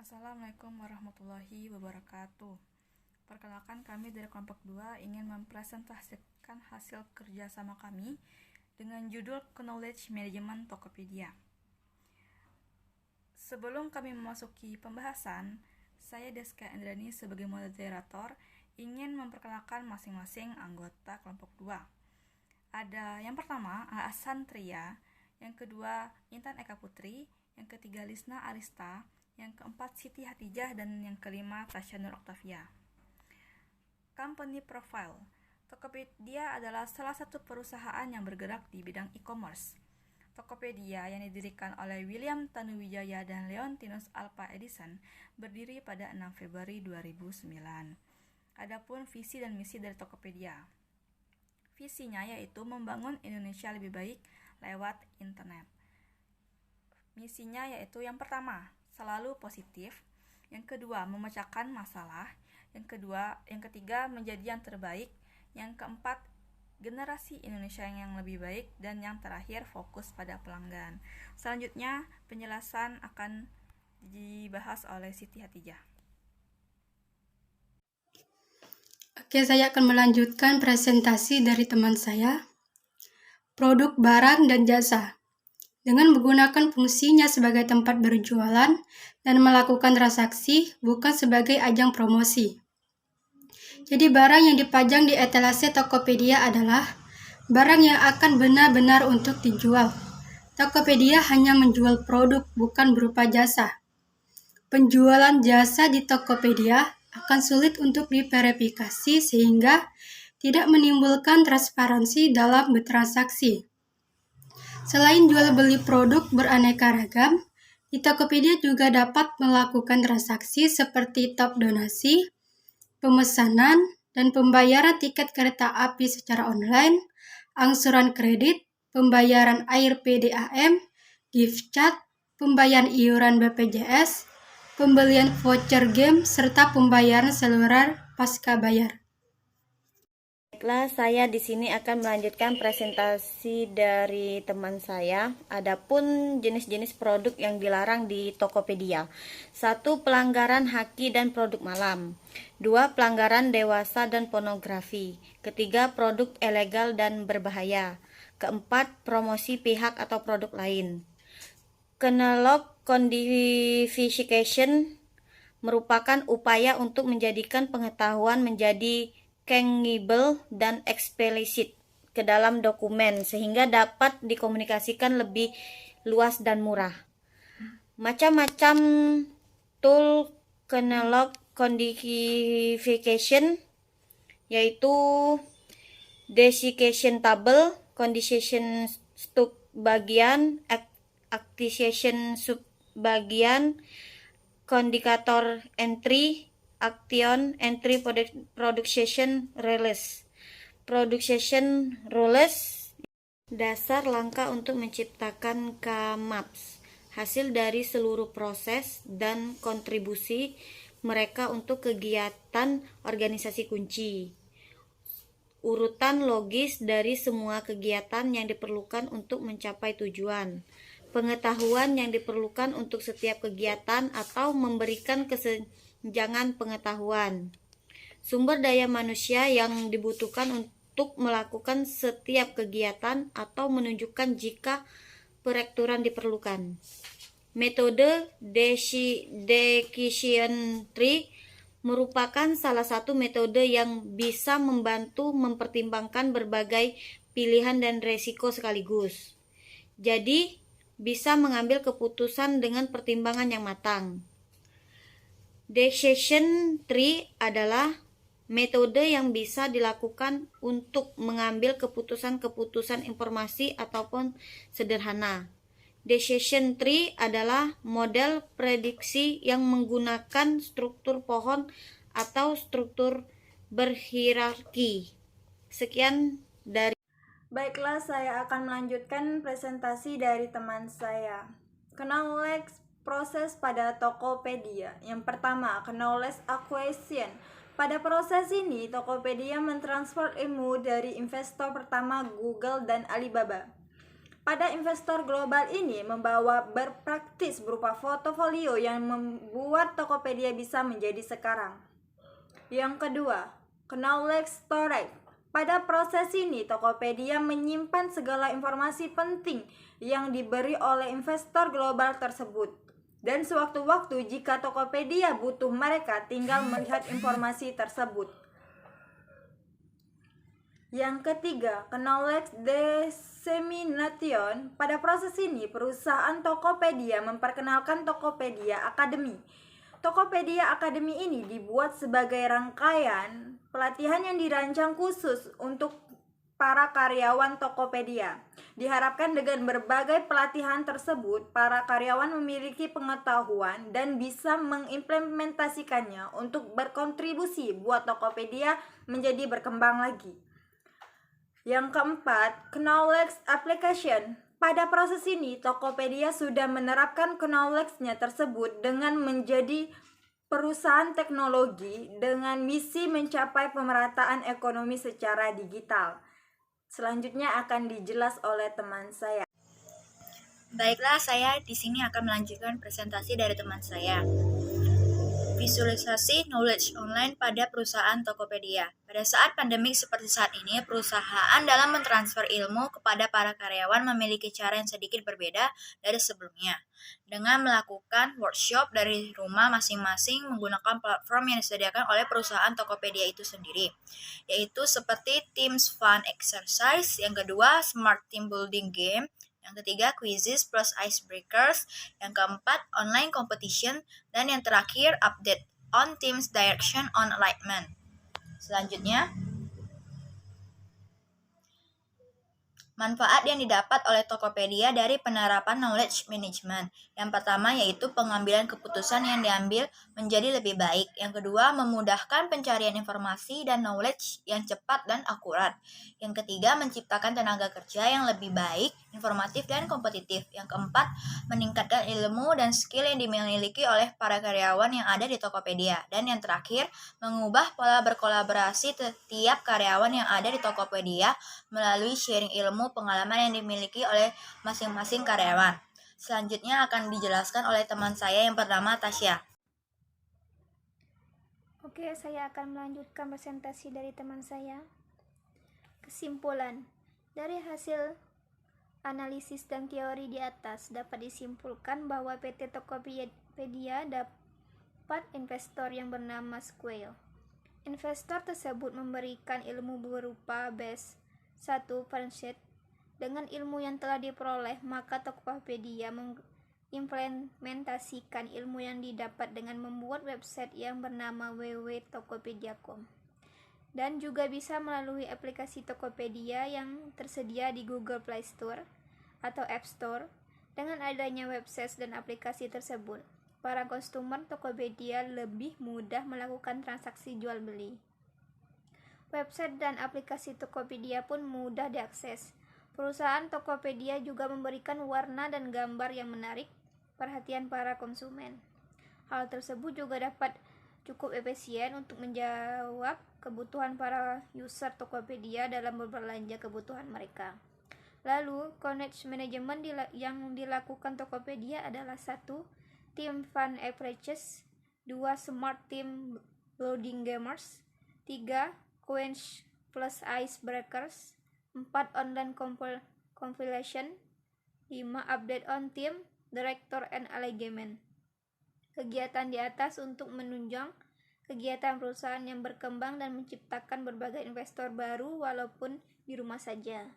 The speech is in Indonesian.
Assalamualaikum warahmatullahi wabarakatuh. Perkenalkan, kami dari kelompok 2 ingin mempresentasikan hasil kerjasama kami dengan judul Knowledge Management Tokopedia. Sebelum kami memasuki pembahasan, saya Deska Indrani sebagai moderator ingin memperkenalkan masing-masing anggota kelompok 2. Ada yang pertama Ahsan Tria, yang kedua Intan Eka Putri, yang ketiga Lisna Arista, yang keempat Siti Hatijah, dan yang kelima Tasya Nur Oktavia. Company Profile. Tokopedia adalah salah satu perusahaan yang bergerak di bidang e-commerce. Tokopedia yang didirikan oleh William Tanuwijaya dan Leontinus Alva Edison berdiri pada 6 Februari 2009. Adapun visi dan misi dari Tokopedia. Visinya yaitu membangun Indonesia lebih baik lewat internet. Misinya yaitu yang pertama, selalu positif. Yang kedua, memecahkan masalah. Yang ketiga, menjadi yang terbaik. Yang keempat, generasi Indonesia yang lebih baik. Dan yang terakhir, fokus pada pelanggan. Selanjutnya, penjelasan akan dibahas oleh Siti Hatijah. Oke, saya akan melanjutkan presentasi dari teman saya. Produk, barang, dan jasa. Dengan menggunakan fungsinya sebagai tempat berjualan dan melakukan transaksi, bukan sebagai ajang promosi. Jadi barang yang dipajang di etalase Tokopedia adalah barang yang akan benar-benar untuk dijual. Tokopedia hanya menjual produk, bukan berupa jasa. Penjualan jasa di Tokopedia akan sulit untuk diverifikasi sehingga tidak menimbulkan transparansi dalam bertransaksi. Selain jual beli produk beraneka ragam, di Tokopedia juga dapat melakukan transaksi seperti top donasi, pemesanan, dan pembayaran tiket kereta api secara online, angsuran kredit, pembayaran air PDAM, gift card, pembayaran iuran BPJS, pembelian voucher game, serta pembayaran seluler pasca bayar. Baiklah, saya di sini akan melanjutkan presentasi dari teman saya. Adapun jenis-jenis produk yang dilarang di Tokopedia. 1. Pelanggaran haki dan produk malam. 2. Pelanggaran dewasa dan pornografi. Ketiga, produk ilegal dan berbahaya. Keempat, promosi pihak atau produk lain. Catalog codification merupakan upaya untuk menjadikan pengetahuan menjadi tangible dan eksplisit ke dalam dokumen sehingga dapat dikomunikasikan lebih luas dan murah. Macam-macam tool catalog codification yaitu desiccation table, condensation subbagian, activation subbagian, kondikator entry, action entry, production release. Production release dasar langkah untuk menciptakan K-maps, hasil dari seluruh proses dan kontribusi mereka untuk kegiatan organisasi kunci. Urutan logis dari semua kegiatan yang diperlukan untuk mencapai tujuan. Pengetahuan yang diperlukan untuk setiap kegiatan atau memberikan kesenjangan pengetahuan. Sumber daya manusia yang dibutuhkan untuk melakukan setiap kegiatan atau menunjukkan jika perekrutan diperlukan. Metode decision tree merupakan salah satu metode yang bisa membantu mempertimbangkan berbagai pilihan dan resiko sekaligus. Jadi, bisa mengambil keputusan dengan pertimbangan yang matang. Decision tree adalah metode yang bisa dilakukan untuk mengambil keputusan-keputusan informasi ataupun sederhana. Decision tree adalah model prediksi yang menggunakan struktur pohon atau struktur berhierarki. Sekian dari Baiklah, saya akan melanjutkan presentasi dari teman saya. Knowledge proses pada Tokopedia. Yang pertama, knowledge acquisition. Pada proses ini, Tokopedia mentransfer ilmu dari investor pertama Google dan Alibaba. pada investor global ini membawa berpraktis berupa portofolio yang membuat Tokopedia bisa menjadi sekarang. Yang kedua, knowledge storage. Pada proses ini, Tokopedia menyimpan segala informasi penting yang diberi oleh investor global tersebut. Dan sewaktu-waktu jika Tokopedia butuh, mereka tinggal melihat informasi tersebut. Yang ketiga, knowledge dissemination. Pada proses ini, perusahaan Tokopedia memperkenalkan Tokopedia Academy. Tokopedia Academy ini dibuat sebagai rangkaian pelatihan yang dirancang khusus untuk para karyawan Tokopedia. Diharapkan dengan berbagai pelatihan tersebut, para karyawan memiliki pengetahuan dan bisa mengimplementasikannya untuk berkontribusi buat Tokopedia menjadi berkembang lagi. Yang keempat, knowledge application. Pada proses ini, Tokopedia sudah menerapkan knowledge-nya tersebut dengan menjadi perusahaan teknologi dengan misi mencapai pemerataan ekonomi secara digital. Selanjutnya akan dijelas oleh teman saya. Baiklah, saya di sini akan melanjutkan presentasi dari teman saya. Visualisasi knowledge online pada perusahaan Tokopedia. Pada saat pandemik seperti saat ini, perusahaan dalam mentransfer ilmu kepada para karyawan memiliki cara yang sedikit berbeda dari sebelumnya. Dengan melakukan workshop dari rumah masing-masing menggunakan platform yang disediakan oleh perusahaan Tokopedia itu sendiri, yaitu seperti Teams Fun Exercise, yang kedua Smart Team Building Game, yang ketiga quizzes plus icebreakers, yang keempat online competition, dan yang terakhir update on Teams direction on alignment. Selanjutnya, manfaat yang didapat oleh Tokopedia dari penerapan knowledge management. Yang pertama yaitu pengambilan keputusan yang diambil menjadi lebih baik. Yang kedua, memudahkan pencarian informasi dan knowledge yang cepat dan akurat. Yang ketiga, menciptakan tenaga kerja yang lebih baik, informatif, dan kompetitif. Yang keempat, meningkatkan ilmu dan skill yang dimiliki oleh para karyawan yang ada di Tokopedia. Dan yang terakhir, mengubah pola berkolaborasi setiap karyawan yang ada di Tokopedia melalui sharing ilmu pengalaman yang dimiliki oleh masing-masing karyawan. Selanjutnya akan dijelaskan oleh teman saya yang bernama Tasya. Oke, saya akan melanjutkan presentasi dari teman saya. Kesimpulan, dari hasil analisis dan teori di atas dapat disimpulkan bahwa PT Tokopedia dapat investor yang bernama Square. Investor tersebut memberikan ilmu berupa base 1 Franchise. Dengan ilmu yang telah diperoleh, maka Tokopedia mengimplementasikan ilmu yang didapat dengan membuat website yang bernama www.tokopedia.com, dan juga bisa melalui aplikasi Tokopedia yang tersedia di Google Play Store atau App Store. Dengan adanya website dan aplikasi tersebut, para konsumer Tokopedia lebih mudah melakukan transaksi jual beli. Website dan aplikasi Tokopedia pun mudah diakses. Perusahaan Tokopedia juga memberikan warna dan gambar yang menarik perhatian para konsumen. Hal tersebut juga dapat cukup efisien untuk menjawab kebutuhan para user Tokopedia dalam berbelanja kebutuhan mereka. Lalu, knowledge management yang dilakukan Tokopedia adalah 1. Team Fun Approaches, 2. Smart Team Building Gamers, 3. Quiz plus Icebreakers, 4. Online compilation, 5. Update on Team, Director and Alignment. Kegiatan di atas untuk menunjang kegiatan perusahaan yang berkembang dan menciptakan berbagai investor baru walaupun di rumah saja.